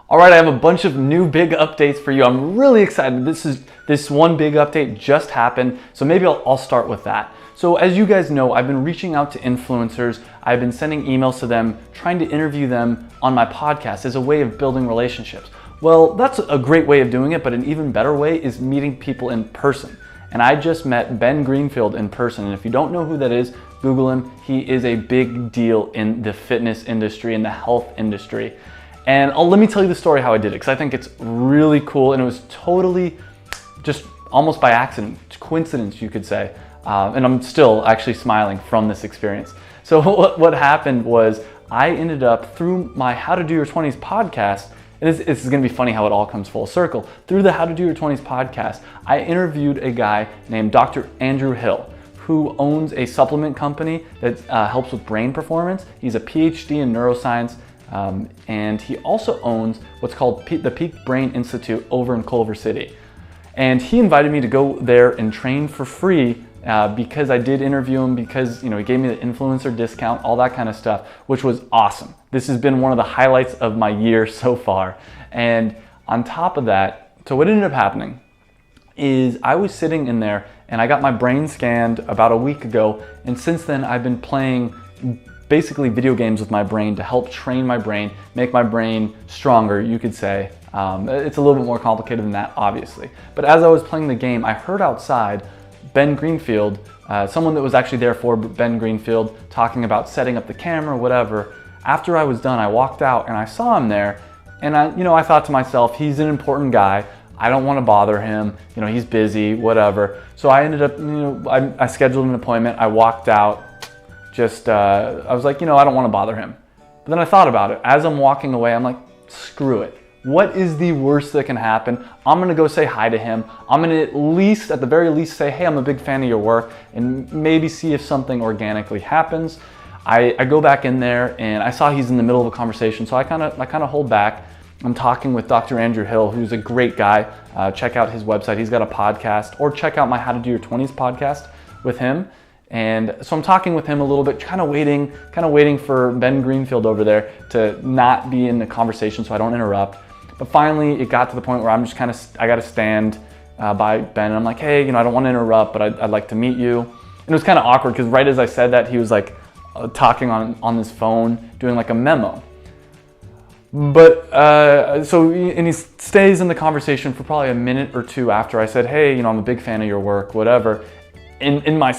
All right, I have a bunch of new big updates for you. I'm really excited. This one big update just happened, so maybe I'll start with that. So as you guys know, I've been reaching out to influencers. I've been sending emails to them, trying to interview them on my podcast as a way of building relationships. Well, that's a great way of doing it, but an even better way is meeting people in person. And I just met Ben Greenfield in person. And if you don't know who that is, Google him. He is a big deal in the fitness industry, in the health industry. And let me tell you the story how I did it, because I think it's really cool, and it was totally just almost by accident, coincidence you could say. And I'm still actually smiling from this experience. So what happened was I ended up, through my How to Do Your 20s podcast, and this is gonna be funny how it all comes full circle. Through the How to Do Your 20s podcast, I interviewed a guy named Dr. Andrew Hill, who owns a supplement company that helps with brain performance. He's a PhD in neuroscience, and he also owns what's called the Peak Brain Institute over in Culver City. And he invited me to go there and train for free because I did interview him, because he gave me the influencer discount, all that kind of stuff, which was awesome. This has been one of the highlights of my year so far. And on top of that, so what ended up happening is I was sitting in there and I got my brain scanned about a week ago, and since then I've been playing basically video games with my brain to help train my brain, make my brain stronger, you could say. It's a little bit more complicated than that, obviously. But as I was playing the game, I heard outside Ben Greenfield, someone that was actually there for Ben Greenfield, talking about setting up the camera, whatever. After I was done, I walked out and I saw him there, and I thought to myself, he's an important guy. I don't want to bother him. He's busy, whatever. So I ended up, I scheduled an appointment. I walked out. I was like, I don't want to bother him. But then I thought about it. As I'm walking away, I'm like, screw it. What is the worst that can happen? I'm gonna go say hi to him. I'm gonna at the very least say, hey, I'm a big fan of your work, and maybe see if something organically happens. I go back in there and I saw he's in the middle of a conversation, so I kind of hold back. I'm talking with Dr. Andrew Hill, who's a great guy. Check out his website. He's got a podcast, or check out my How to Do Your 20s podcast with him. And so I'm talking with him a little bit, kind of waiting for Ben Greenfield over there to not be in the conversation so I don't interrupt. But finally, it got to the point where I got to stand by Ben, and I'm like, hey, I don't want to interrupt, but I'd like to meet you. And it was kind of awkward because right as I said that, he was like talking on his phone, doing like a memo. But and he stays in the conversation for probably a minute or two after I said, hey, I'm a big fan of your work, whatever. In my,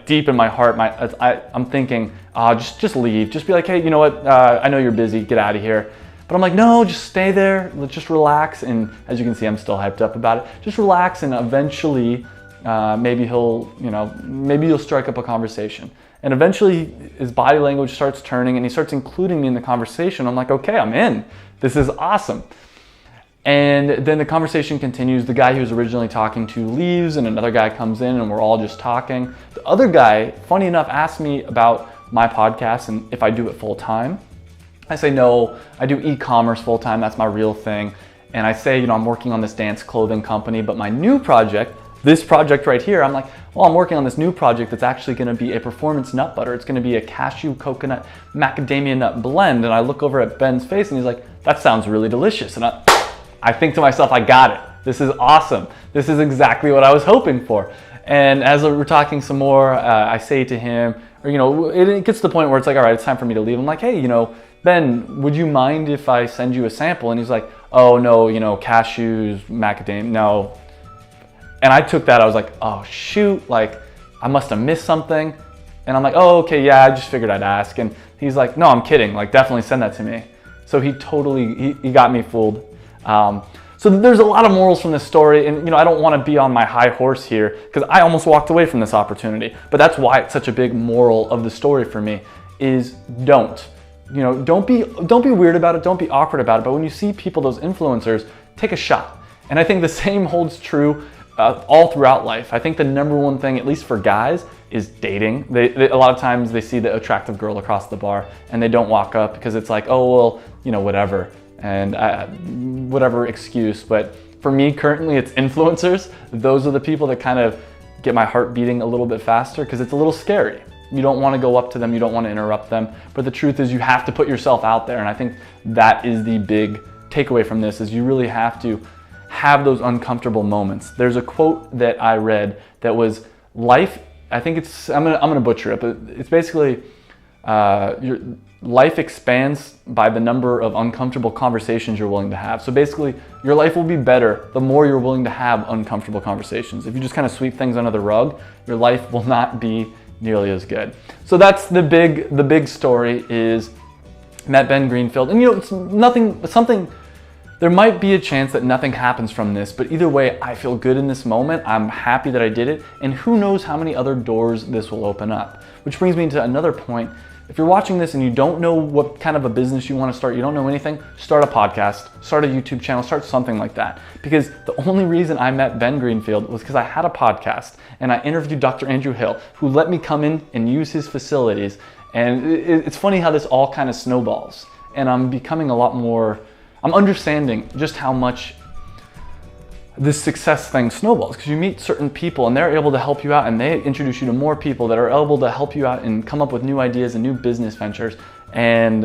deep in my heart, I'm thinking, just leave. Just be like, hey, you know what? I know you're busy. Get out of here. But I'm like, no, just stay there. Let's just relax. And as you can see, I'm still hyped up about it. Just relax, and eventually, maybe you'll strike up a conversation. And eventually, his body language starts turning, and he starts including me in the conversation. I'm like, okay, I'm in. This is awesome. And then the conversation continues. The guy he was originally talking to leaves, and another guy comes in, and we're all just talking. The other guy, funny enough, asked me about my podcast and if I do it full time. I say, no, I do e-commerce full time. That's my real thing. And I say, I'm working on this dance clothing company, but my new project, this project right here, I'm like, well, I'm working on this new project that's actually going to be a performance nut butter. It's going to be a cashew, coconut, macadamia nut blend. And I look over at Ben's face, and he's like, that sounds really delicious. And I think to myself, I got it. This is awesome. This is exactly what I was hoping for. And as we're talking some more, I say to him, or it gets to the point where it's like, all right, it's time for me to leave. I'm like, hey, Ben, would you mind if I send you a sample? And he's like, oh no, cashews, macadamia, no. And I took that, I was like, oh shoot, I must have missed something. And I'm like, oh, okay, yeah, I just figured I'd ask. And he's like, no, I'm kidding, definitely send that to me. So he got me fooled. So there's a lot of morals from this story, and I don't want to be on my high horse here because I almost walked away from this opportunity. But that's why it's such a big moral of the story for me is don't be weird about it, don't be awkward about it. But when you see people, those influencers, take a shot. And I think the same holds true all throughout life. I think the number one thing, at least for guys, is dating. A lot of times they see the attractive girl across the bar and they don't walk up because it's like, oh, well, whatever. And whatever excuse. But for me, currently, it's influencers. Those are the people that kind of get my heart beating a little bit faster because it's a little scary. You don't want to go up to them, you don't want to interrupt them. But the truth is you have to put yourself out there. And I think that is the big takeaway from this is you really have to have those uncomfortable moments. There's a quote that I read that was, life, I think it's, I'm gonna butcher it, but it's basically, your life expands by the number of uncomfortable conversations you're willing to have. So basically, your life will be better the more you're willing to have uncomfortable conversations. If you just kind of sweep things under the rug, your life will not be nearly as good. So that's the big story is met Ben Greenfield. And you know, it's something, there might be a chance that nothing happens from this, but either way, I feel good in this moment. I'm happy that I did it, and who knows how many other doors this will open up. Which brings me to another point. If you're watching this and you don't know what kind of a business you want to start, you don't know anything, start a podcast, start a YouTube channel, start something like that. Because the only reason I met Ben Greenfield was because I had a podcast and I interviewed Dr. Andrew Hill, who let me come in and use his facilities. And it's funny how this all kind of snowballs. And I'm becoming a lot more, I'm understanding just how much this success thing snowballs, because you meet certain people and they're able to help you out, and they introduce you to more people that are able to help you out and come up with new ideas and new business ventures. And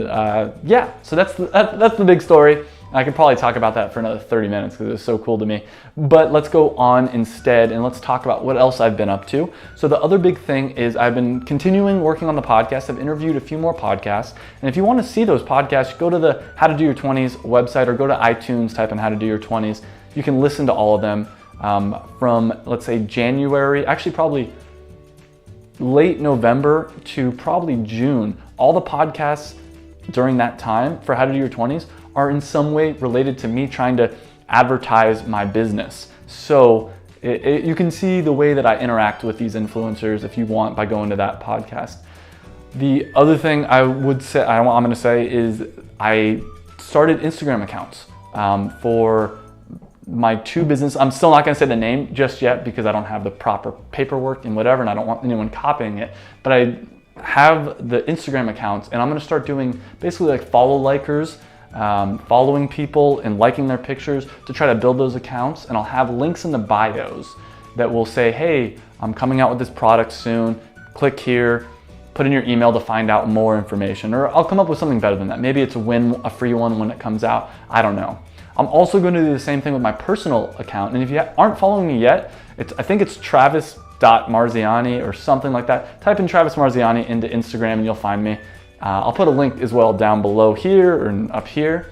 yeah, so that's the big story. I could probably talk about that for another 30 minutes because it's so cool to me. But let's go on instead and let's talk about what else I've been up to. So the other big thing is I've been continuing working on the podcast. I've interviewed a few more podcasts. And if you want to see those podcasts, go to the How to Do Your 20s website or go to iTunes, type in How to Do Your 20s. You can listen to all of them from, let's say, January, actually probably late November to probably June. All the podcasts during that time for How to Do Your 20s are in some way related to me trying to advertise my business. So you can see the way that I interact with these influencers if you want by going to that podcast. The other thing I would say, I'm gonna say is I started Instagram accounts for my two businesses. I'm still not gonna say the name just yet because I don't have the proper paperwork and whatever, and I don't want anyone copying it, but I have the Instagram accounts and I'm gonna start doing basically like follow-likers, following people and liking their pictures to try to build those accounts. And I'll have links in the bios that will say, hey, I'm coming out with this product soon, click here, put in your email to find out more information. Or I'll come up with something better than that. Maybe it's a free one when it comes out, I don't know. I'm also going to do the same thing with my personal account. And if you aren't following me yet, I think it's Travis.Marziani or something like that. Type in Travis Marziani into Instagram and you'll find me. I'll put a link as well down below here or up here.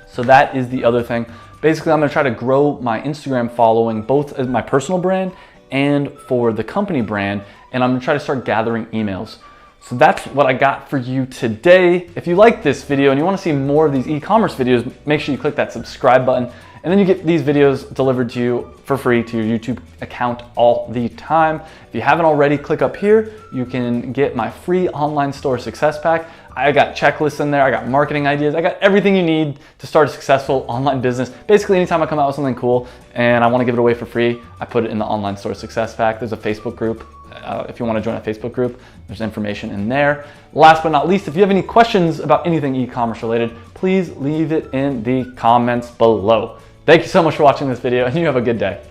So that is the other thing. Basically, I'm gonna try to grow my Instagram following, both as my personal brand and for the company brand. And I'm gonna try to start gathering emails. So that's what I got for you today. If you like this video and you wanna see more of these e-commerce videos, make sure you click that subscribe button. And then you get these videos delivered to you for free to your YouTube account all the time. If you haven't already, click up here. You can get my free online store success pack. I got checklists in there. I got marketing ideas. I got everything you need to start a successful online business. Basically, anytime I come out with something cool and I want to give it away for free, I put it in the online store success pack. There's a Facebook group. If you want to join a Facebook group, there's information in there. Last but not least, if you have any questions about anything e-commerce related, please leave it in the comments below. Thank you so much for watching this video and you have a good day.